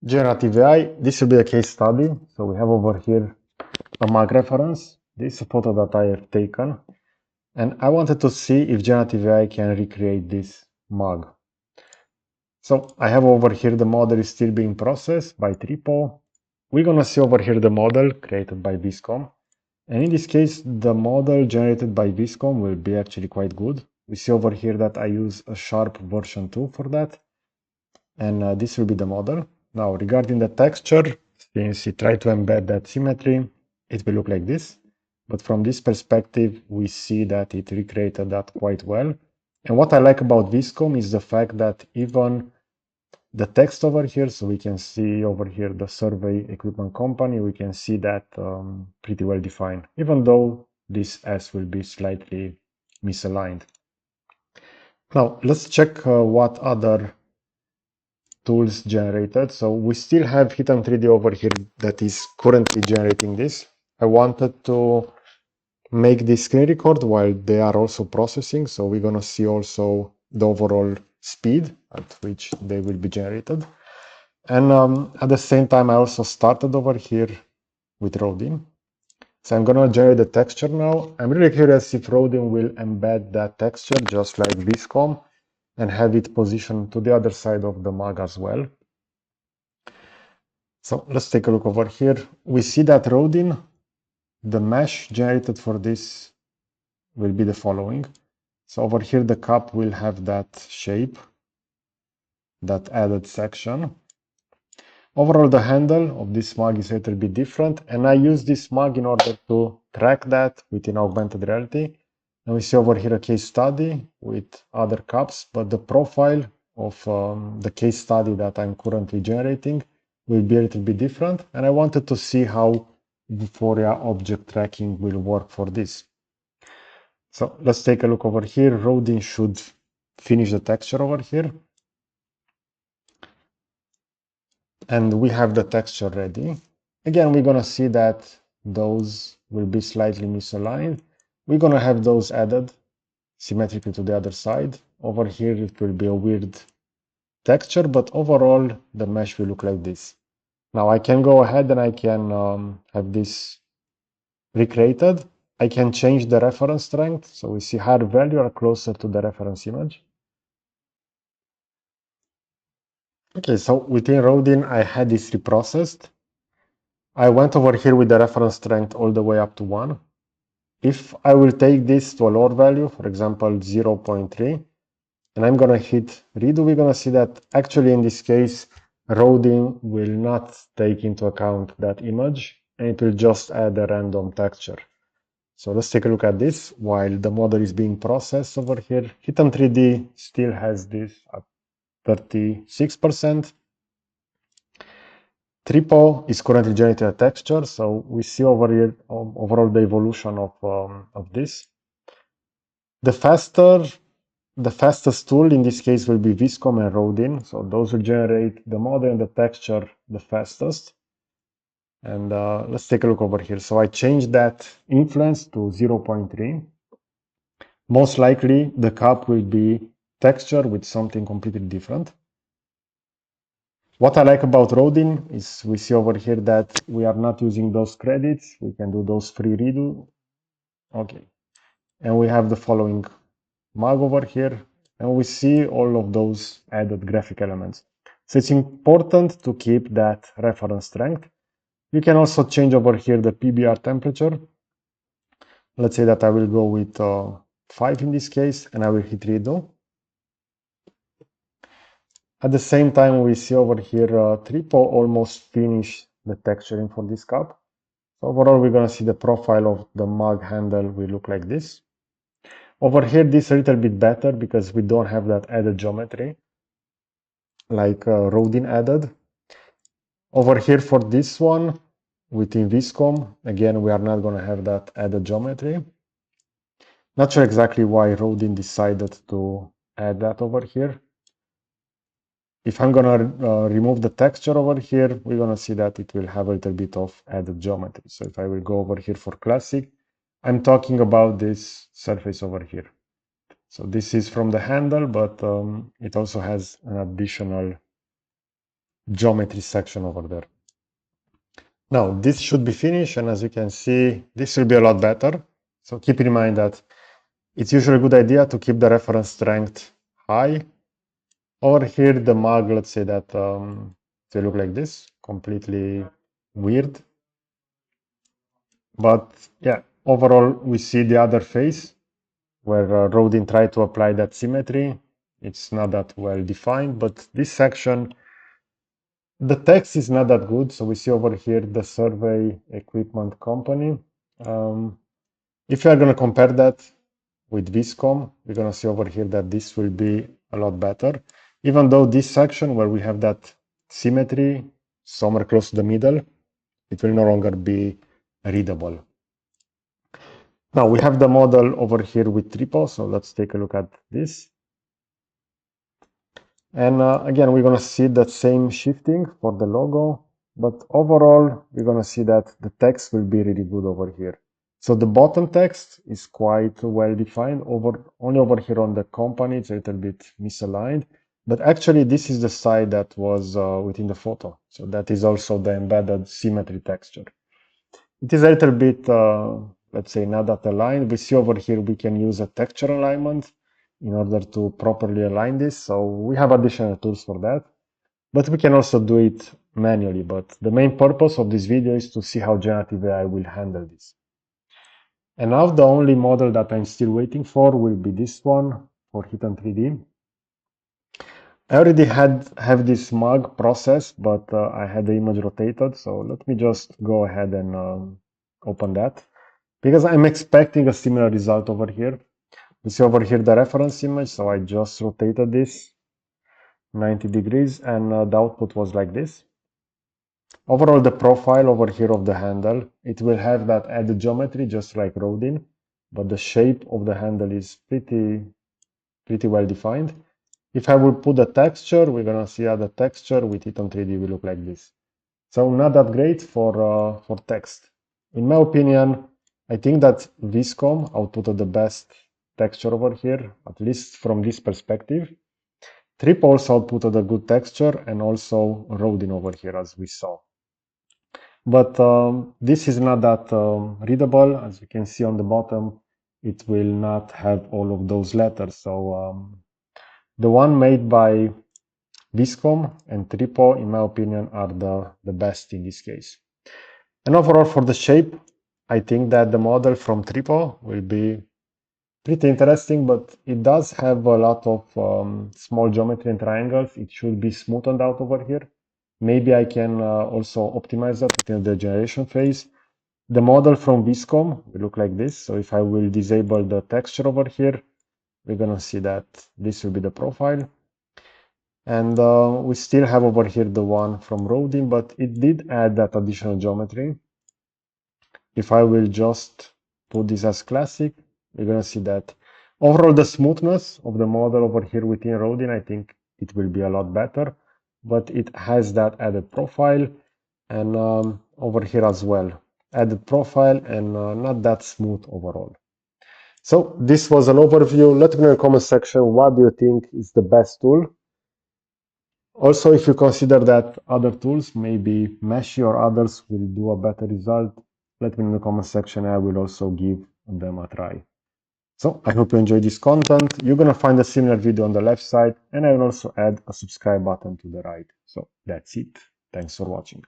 Generative AI, this will be a case study. So we have over here a mug reference. This is a photo that I have taken. And I wanted to see if generative AI can recreate this mug. So I have over here the model is still being processed by Tripo. We're going to see over here the model created by Vizcom. And in this case, the model generated by Vizcom will be actually quite good. We see over here that I use a Sharp version 2 for that. And this will be the model. Now, regarding the texture, since you try to embed that symmetry, it will look like this. But from this perspective, we see that it recreated that quite well. And what I like about Vizcom is the fact that even the text over here, so we can see over here the survey equipment company, we can see that pretty well defined, even though this S will be slightly misaligned. Now, let's check what other tools generated. So we still have Hitem3D over here that is currently generating this. I wanted to make this screen record while they are also processing. So we're going to see also the overall speed at which they will be generated. And at the same time, I also started over here with Rodin. So I'm going to generate the texture now. I'm really curious if Rodin will embed that texture just like Vizcom and have it positioned to the other side of the mug as well. So let's take a look over here. We see that Rodin, the mesh generated for this will be the following. So over here, the cup will have that shape, that added section. Overall, the handle of this mug is a little bit different. And I use this mug in order to track that within augmented reality. And we see over here a case study with other cups, but the profile of the case study that I'm currently generating will be a little bit different. And I wanted to see how Vuforia object tracking will work for this. So let's take a look over here. Rodin should finish the texture over here. And we have the texture ready. Again, we're going to see that those will be slightly misaligned. We're going to have those added symmetrically to the other side. Over here, it will be a weird texture, but overall, the mesh will look like this. Now I can go ahead and I can have this recreated. I can change the reference strength. So we see higher value are closer to the reference image. Okay, so within Rodin, I had this reprocessed. I went over here with the reference strength all the way up to 1. If I will take this to a lower value, for example, 0.3, and I'm going to hit redo, we're going to see that actually in this case, Rodin will not take into account that image, and it will just add a random texture. So let's take a look at this while the model is being processed over here. Hitem3D still has this at 36%. Tripo is currently generating a texture, so we see over here overall the evolution of this. The fastest tool in this case will be Vizcom and Rodin, so those will generate the model and the texture the fastest. And let's take a look over here. So I changed that influence to 0.3. Most likely the cup will be texture with something completely different. What I like about Rodin is we see over here that we are not using those credits. We can do those free redo. Okay. And we have the following mug over here. And we see all of those added graphic elements. So it's important to keep that reference strength. You can also change over here the PBR temperature. Let's say that I will go with 5 in this case, and I will hit redo. At the same time, we see over here Tripo almost finished the texturing for this cup. So overall, we're going to see the profile of the mug handle will look like this. Over here, this is a little bit better because we don't have that added geometry like Rodin added. Over here for this one, within Vizcom, again, we are not going to have that added geometry. Not sure exactly why Rodin decided to add that over here. If I'm going to remove the texture over here, we're going to see that it will have a little bit of added geometry. So if I will go over here for classic, I'm talking about this surface over here. So this is from the handle, but it also has an additional geometry section over there. Now, this should be finished, and as you can see, this will be a lot better. So keep in mind that it's usually a good idea to keep the reference strength high. Over here, the mug, let's say that they look like this, completely weird. But yeah, overall, we see the other face where Rodin tried to apply that symmetry. It's not that well defined, but this section, the text is not that good. So we see over here the survey equipment company. If you are going to compare that with Vizcom, we're going to see over here that this will be a lot better. Even though this section where we have that symmetry somewhere close to the middle, it will no longer be readable. Now we have the model over here with Tripo, so let's take a look at this. And again, we're going to see that same shifting for the logo, but overall, we're going to see that the text will be really good over here. So the bottom text is quite well defined. Only over here on the company, it's a little bit misaligned. But actually, this is the side that was within the photo. So that is also the embedded symmetry texture. It is a little bit, let's say, not that aligned. We see over here we can use a texture alignment in order to properly align this. So we have additional tools for that. But we can also do it manually. But the main purpose of this video is to see how generative AI will handle this. And now the only model that I'm still waiting for will be this one for Hitem3D. I already have this mug process, but I had the image rotated. So let me just go ahead and open that, because I'm expecting a similar result over here. You see over here the reference image. So I just rotated this 90 degrees and the output was like this. Overall, the profile over here of the handle, it will have that added geometry just like Rodin, but the shape of the handle is pretty well defined. If I will put the texture, we're gonna see how the texture with Hitem3D will look like this. So not that great for text. In my opinion, I think that Vizcom outputted the best texture over here, at least from this perspective. Tripo also outputted a good texture, and also Rodin over here, as we saw. But this is not that readable. As you can see on the bottom, it will not have all of those letters. So the one made by Vizcom and Tripo, in my opinion, are the best in this case. And overall, for the shape, I think that the model from Tripo will be pretty interesting, but it does have a lot of small geometry and triangles. It should be smoothened out over here. Maybe I can also optimize that within the generation phase. The model from Vizcom will look like this. So if I will disable the texture over here, we're going to see that this will be the profile. And we still have over here the one from Rodin, but it did add that additional geometry. If I will just put this as classic, we're going to see that overall the smoothness of the model over here within Rodin, I think it will be a lot better, but it has that added profile, and over here as well, added profile, and not that smooth overall. So this was an overview. Let me know in the comment section, what do you think is the best tool? Also, if you consider that other tools, maybe Meshy or others, will do a better result, let me know in the comment section. I will also give them a try. So I hope you enjoyed this content. You're going to find a similar video on the left side, and I will also add a subscribe button to the right. So that's it. Thanks for watching.